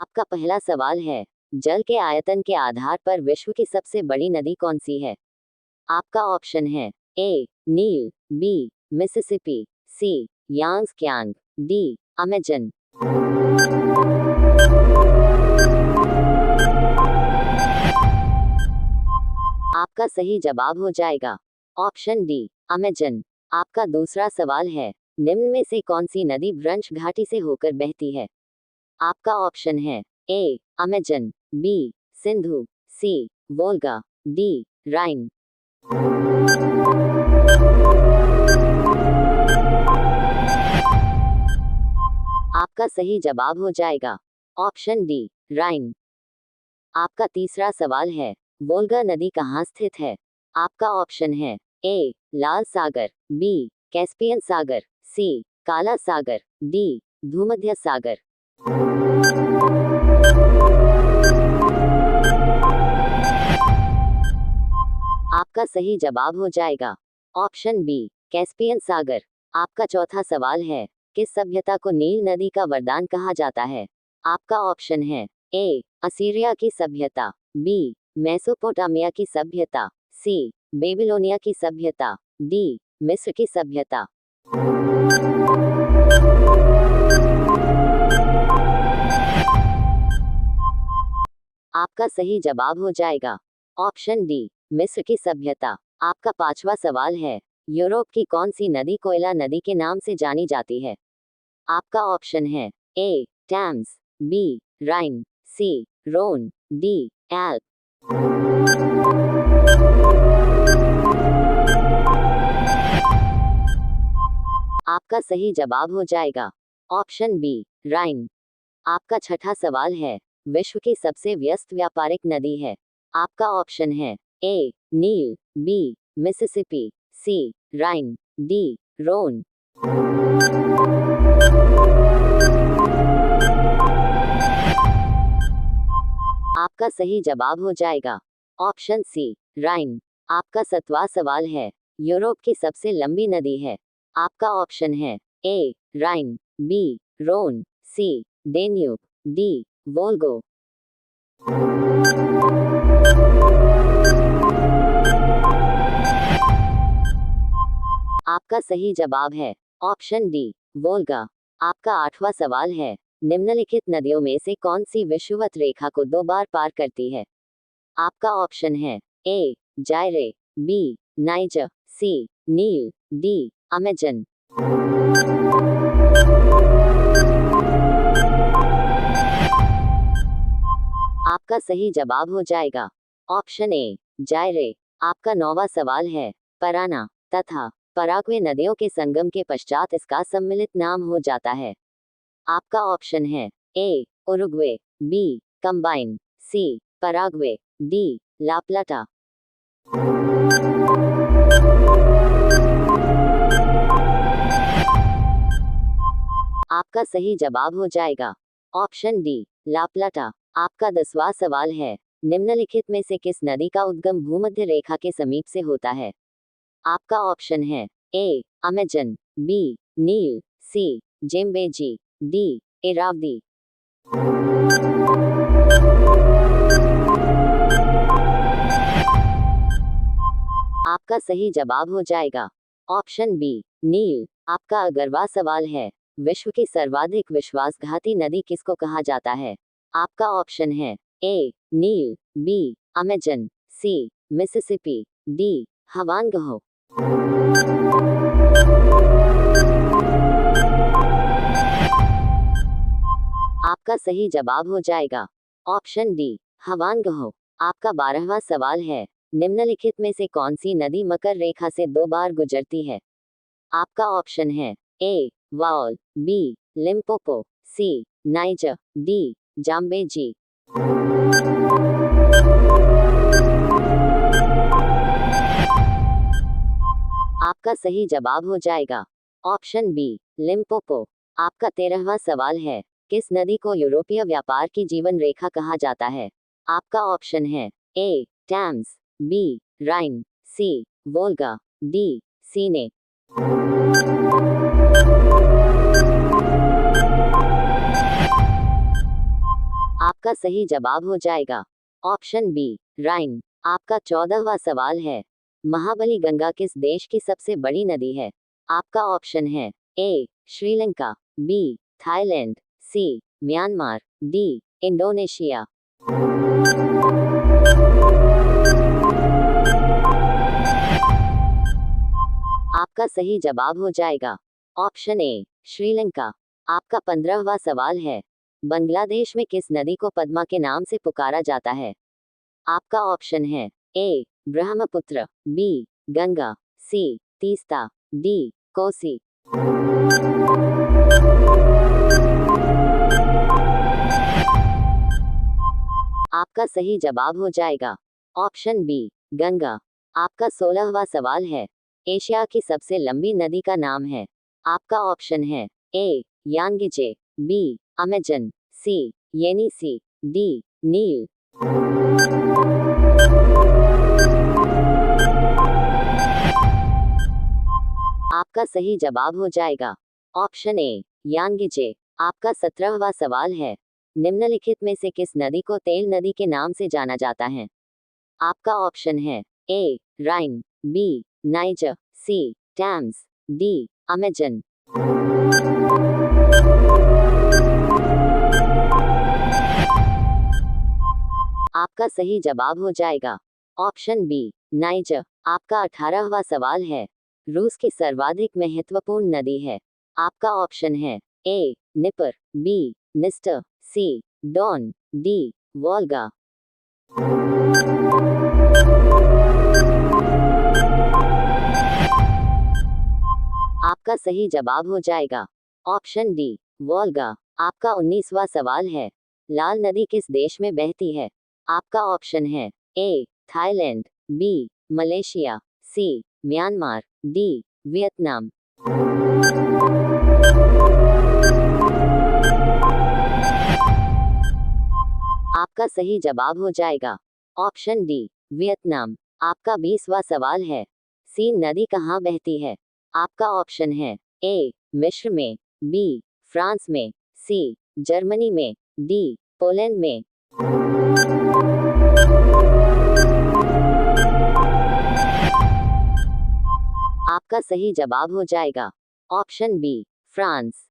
आपका पहला सवाल है, जल के आयतन के आधार पर विश्व की सबसे बड़ी नदी कौन सी है? आपका ऑप्शन है ए नील, बी मिसिसिपी, सी यांग्स डी अमेजन। आपका सही जवाब हो जाएगा ऑप्शन डी अमेजन। आपका दूसरा सवाल है, निम्न में से कौन सी नदी ब्रंश घाटी से होकर बहती है? आपका ऑप्शन है ए अमेजन, बी सिंधु, सी वोल्गा, डी राइन। आपका सही जवाब हो जाएगा ऑप्शन डी राइन। आपका तीसरा सवाल है, वोल्गा नदी कहाँ स्थित है? आपका ऑप्शन है ए लाल सागर, बी कैस्पियन सागर, सी काला सागर, डी भूमध्य सागर। आपका सही जवाब हो जाएगा ऑप्शन बी कैस्पियन सागर। आपका चौथा सवाल है, किस सभ्यता को नील नदी का वरदान कहा जाता है? आपका ऑप्शन है ए असीरिया की सभ्यता, बी मेसोपोटामिया की सभ्यता, सी बेबीलोनिया की सभ्यता, डी मिस्र की सभ्यता। आपका सही जवाब हो जाएगा ऑप्शन डी मिस्र की सभ्यता। आपका पांचवा सवाल है, यूरोप की कौन सी नदी कोयला नदी के नाम से जानी जाती है? आपका ऑप्शन है ए टैम्स, बी राइन, सी रोन, डी एल्प। आपका सही जवाब हो जाएगा ऑप्शन बी राइन। आपका छठा सवाल है, विश्व की सबसे व्यस्त व्यापारिक नदी है? आपका ऑप्शन है ए नील, बी मिसिसिपी, सी राइन, डी रोन। आपका सही जवाब हो जाएगा ऑप्शन सी राइन। आपका सातवां सवाल है, यूरोप की सबसे लंबी नदी है? आपका ऑप्शन है ए राइन, बी रोन, सी डेन्यूब, डी वोल्गो। आपका सही जवाब है ऑप्शन डी वोल्गा। आपका आठवां सवाल है, निम्नलिखित नदियों में से कौन सी विषुवत रेखा को 2 बार पार करती है? आपका ऑप्शन है ए जायरे, बी नाइजर, सी नील, डी अमेजन। आपका सही जवाब हो जाएगा ऑप्शन ए जायरे। आपका 9वां सवाल है, पराना तथा पराग्वे नदियों के संगम के पश्चात इसका सम्मिलित नाम हो जाता है? आपका ऑप्शन है ए उरुग्वे, बी कंबाइन, सी पराग्वे, डी लाप्लाटा। आपका सही जवाब हो जाएगा ऑप्शन डी लाप्लाटा। आपका 10वां सवाल है, निम्नलिखित में से किस नदी का उद्गम भूमध्य रेखा के समीप से होता है? आपका ऑप्शन है ए अमेजन, बी नील, सी जेम्बेजी, डी इरावदी। आपका सही जवाब हो जाएगा ऑप्शन बी नील। आपका 11वां सवाल है, विश्व की सर्वाधिक विश्वासघाती नदी किसको कहा जाता है? आपका ऑप्शन है ए नील, बी अमेजन, सी मिसिसिपी, डी हवानगहो। आपका सही जवाब हो जाएगा ऑप्शन डी हवानगहो। आपका 12वां सवाल है, निम्नलिखित में से कौन सी नदी मकर रेखा से 2 बार गुजरती है? आपका ऑप्शन है ए वाल, बी लिम्पोपो, सी नाइजर, डी जाम्बेजी। आपका सही जवाब हो जाएगा ऑप्शन बी लिम्पोपो। आपका 13वां सवाल है, किस नदी को यूरोपीय व्यापार की जीवन रेखा कहा जाता है? आपका ऑप्शन है ए टैम्स, बी राइन, सी वोल्गा, डी सीने। आपका सही जवाब हो जाएगा ऑप्शन बी राइन। आपका 14वां सवाल है, महाबली गंगा किस देश की सबसे बड़ी नदी है? आपका ऑप्शन है ए श्रीलंका, बी थाईलैंड, सी म्यांमार, डी इंडोनेशिया। आपका सही जवाब हो जाएगा ऑप्शन ए श्रीलंका। आपका 15वां सवाल है, बांग्लादेश में किस नदी को पद्मा के नाम से पुकारा जाता है? आपका ऑप्शन है ए ब्रह्मपुत्र, बी गंगा, सी तीस्ता, डी कोसी। आपका सही जवाब हो जाएगा ऑप्शन बी गंगा। आपका 16वां सवाल है, एशिया की सबसे लंबी नदी का नाम है? आपका ऑप्शन है ए यांगिजे, बी अमेजन, सी येनिसी, डी नील। आपका सही जवाब हो जाएगा ऑप्शन ए यांगिजे। आपका 17वां सवाल है, निम्नलिखित में से किस नदी को तेल नदी के नाम से जाना जाता है? आपका ऑप्शन है ए राइन, बी नाइजर, सी टैम्स, डी अमेजन। आपका सही जवाब हो जाएगा ऑप्शन बी नाइजर। आपका 18वां सवाल है, रूस की सर्वाधिक महत्वपूर्ण नदी है? आपका ऑप्शन है ए निपर, बी निस्टर, सी डॉन, डी वोल्गा। आपका सही जवाब हो जाएगा ऑप्शन डी वोल्गा। आपका 19वां सवाल है, लाल नदी किस देश में बहती है? आपका ऑप्शन है A Thailand, B Malaysia, C Myanmar, D Vietnam. आपका सही जवाब हो जाएगा ऑप्शन डी वियतनाम। आपका 20वां सवाल है, सीन नदी कहाँ बहती है? आपका ऑप्शन है ए मिस्र में, बी फ्रांस में, सी जर्मनी में, डी पोलैंड में। आपका सही जवाब हो जाएगा ऑप्शन बी फ्रांस।